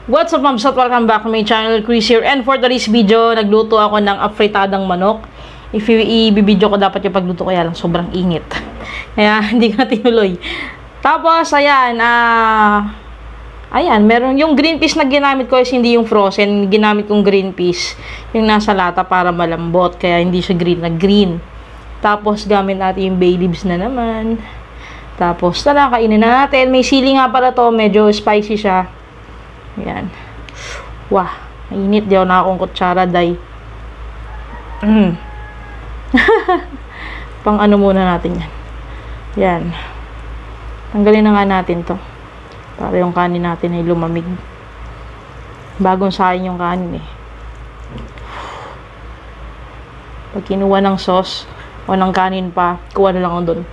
What's up, moms, at welcome back to my channel, Chris here. And for today's video, nagluto ako ng afritadang manok. If i-video ko, dapat yung pagluto, kaya lang sobrang init. Kaya hindi ko na tinuloy. Tapos, ayan, meron yung green peas na ginamit ko is hindi yung frozen. Ginamit kong green peas, yung nasa lata para malambot. Kaya hindi siya green na green. Tapos, gamit natin yung bay leaves na naman. Tapos, tala, kainin na natin. May sili nga pala to, medyo spicy siya. Ayan. Wah, mainit. Di ako nakakong kutsara, day. Pang ano muna natin yan. Yan. Tanggalin na nga natin to. Para yung kanin natin ay lumamig. Bagong sahin yung kanin eh. Pag kinuha ng sauce o ng kanin pa, kuha na lang ako doon.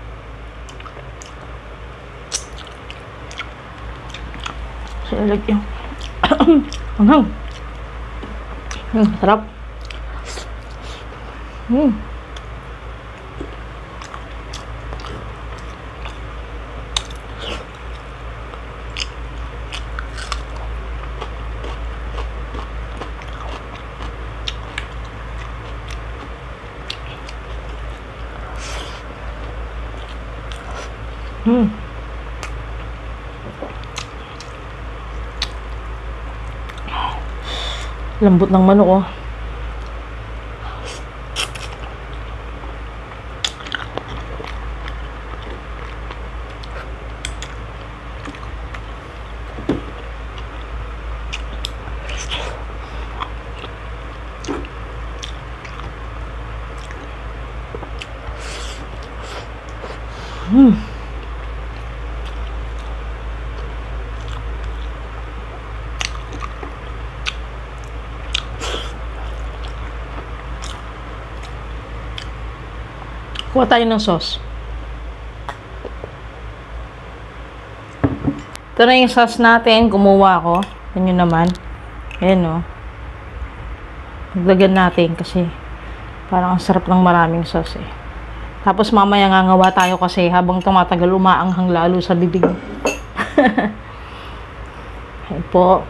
So, lagyan. Anghang. Sarap. Lambot ng manok, oh. Kuha tayo ng sauce. Ito na yung sauce natin. Kumuha ako. Yan naman. Ayan, o. Naglagyan natin kasi parang ang sarap ng maraming sauce, eh. Tapos mamaya ngangawa tayo kasi habang tumatagal umaanghang lalo sa bibig. Ayan po.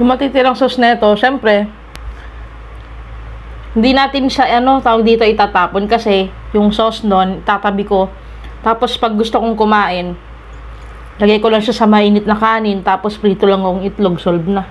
Yung matitirang sauce na ito, syempre, hindi natin siya, tawag dito, itatapon kasi yung sauce nun, tatabi ko. Tapos, pag gusto kong kumain, lagay ko lang siya sa mainit na kanin, tapos prito lang akong itlog, solve na.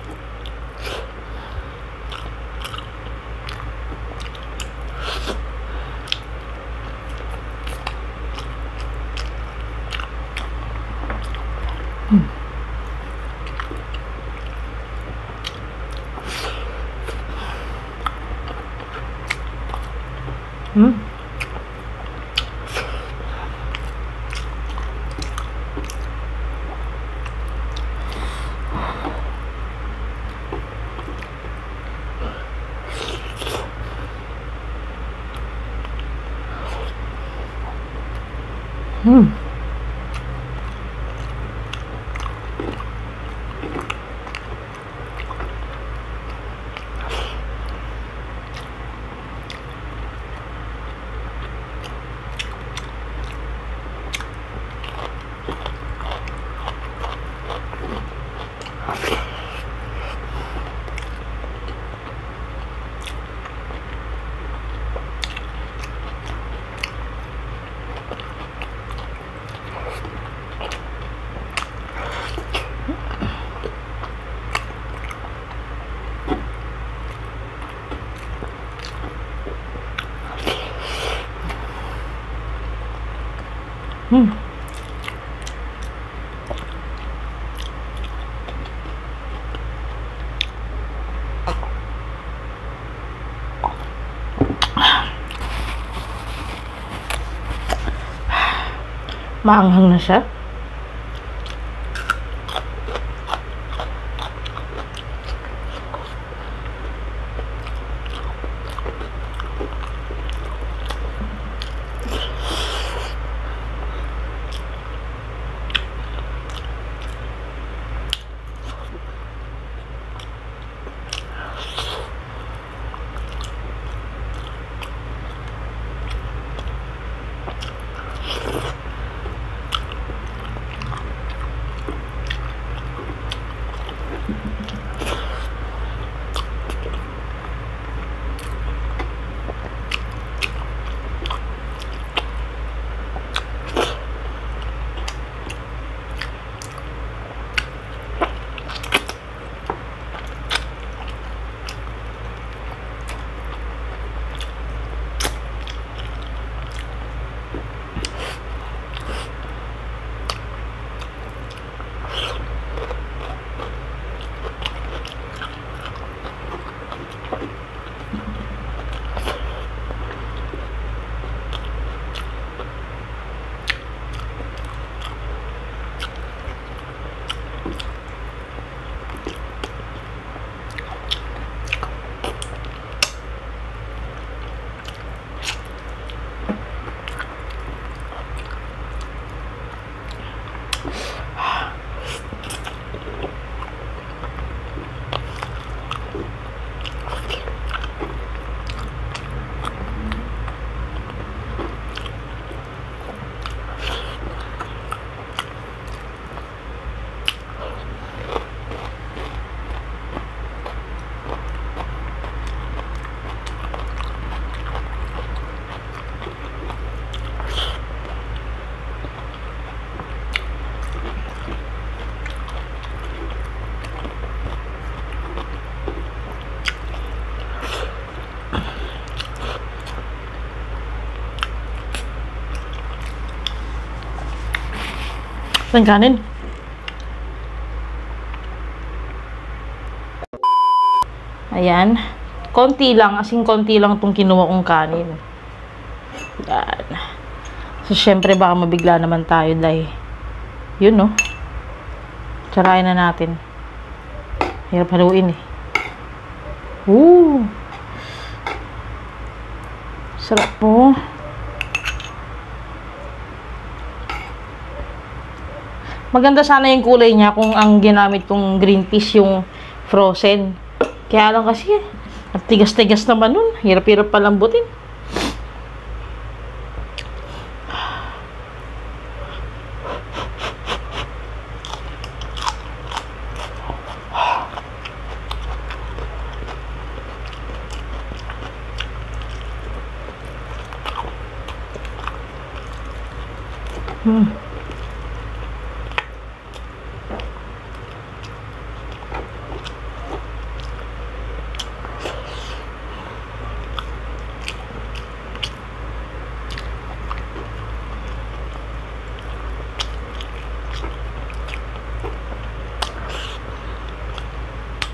Hmm. Maanghang na siya. Ang kanin. Ayan. Konti lang. Asing konti lang itong kinuha kong kanin. Yan. So, syempre, baka mabigla naman tayo dahil yun, no? Tsarain na natin. Hirap haluin, eh. Sarap po. Maganda sana yung kulay niya kung ang ginamit kong green peas yung frozen. Kaya lang kasi, at tigas-tigas naman nun. Hirap-hirap palambutin.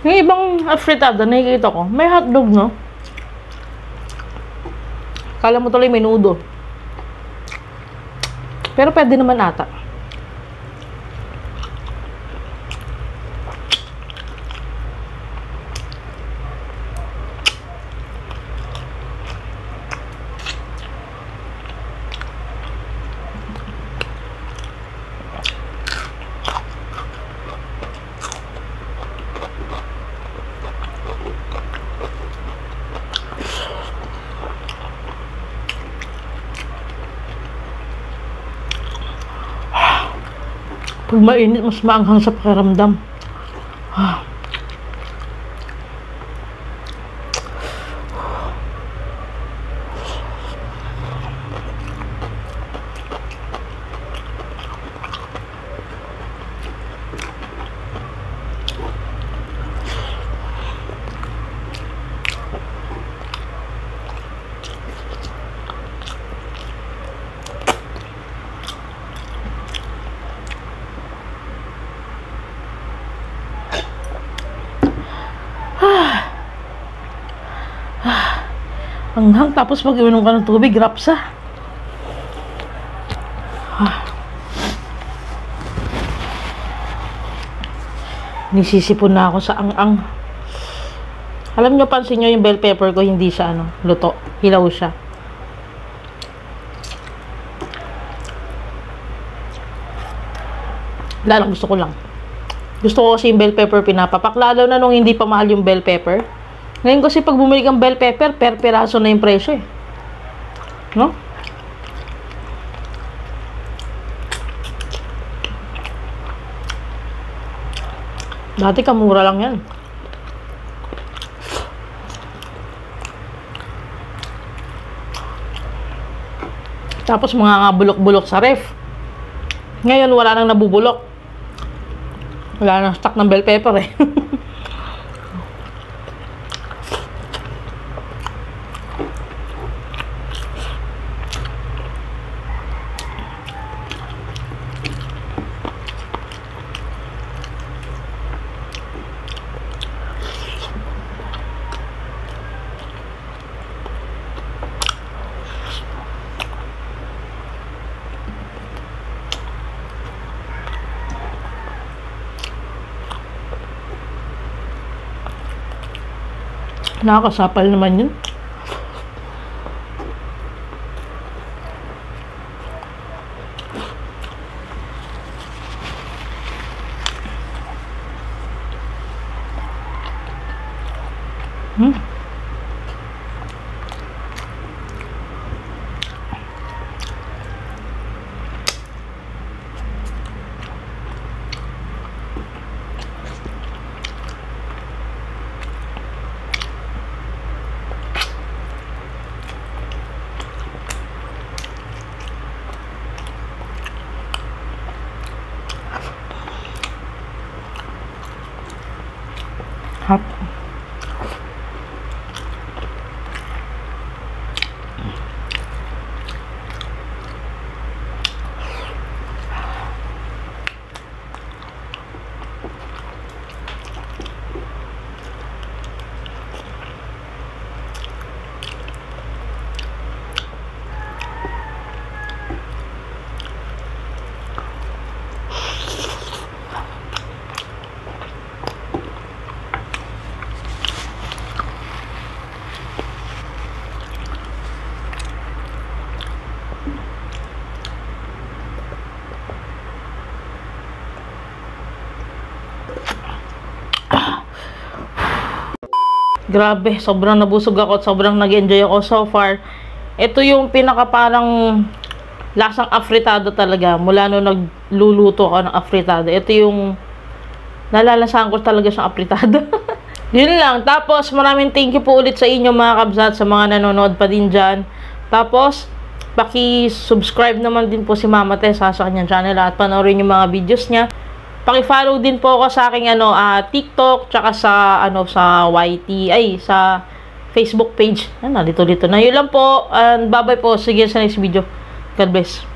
Yung ibang afritada, nakikita ko, may hotdog, no? Kala mo tuloy may nudo. Pero pwede naman ata. Pag mainit, mas maanghang sa pakiramdam. Hanghang, tapos pag inunom ka ng tubig, rapsa. Nisisipon na ako sa ang-ang. Alam nyo, pansin nyo yung bell pepper ko, hindi siya luto. Hilaw siya. Lalo gusto ko lang. Gusto ko kasi yung bell pepper pinapapak. Lalo na nung hindi pa mahal yung bell pepper. Ngayon kasi pag bumili kang bell pepper, per piraso na yung presyo eh. No? Dati kamura lang yan. Tapos mga bulok-bulok sa ref. Ngayon wala nang nabubulok. Wala nang stock ng bell pepper eh. Nakakasapal naman yun. Hap. Grabe, sobrang nabusog ako at sobrang nag-enjoy ako so far. Ito yung pinaka parang lasang afritado talaga. Mula nung nagluluto ako ng afritado. Ito yung nalalasahan ko talaga siyang afritado. Yun lang. Tapos maraming thank you po ulit sa inyo mga kabsat, sa mga nanonood pa din dyan. Tapos paki-subscribe naman din po si Mama Tessa sa kanyang channel at panoorin yung mga videos niya. Paki-follow din po ako sa aking TikTok tsaka sa sa YT sa Facebook page. Dito na. Yun lang po. And bye-bye po. Sige sa next video. God bless.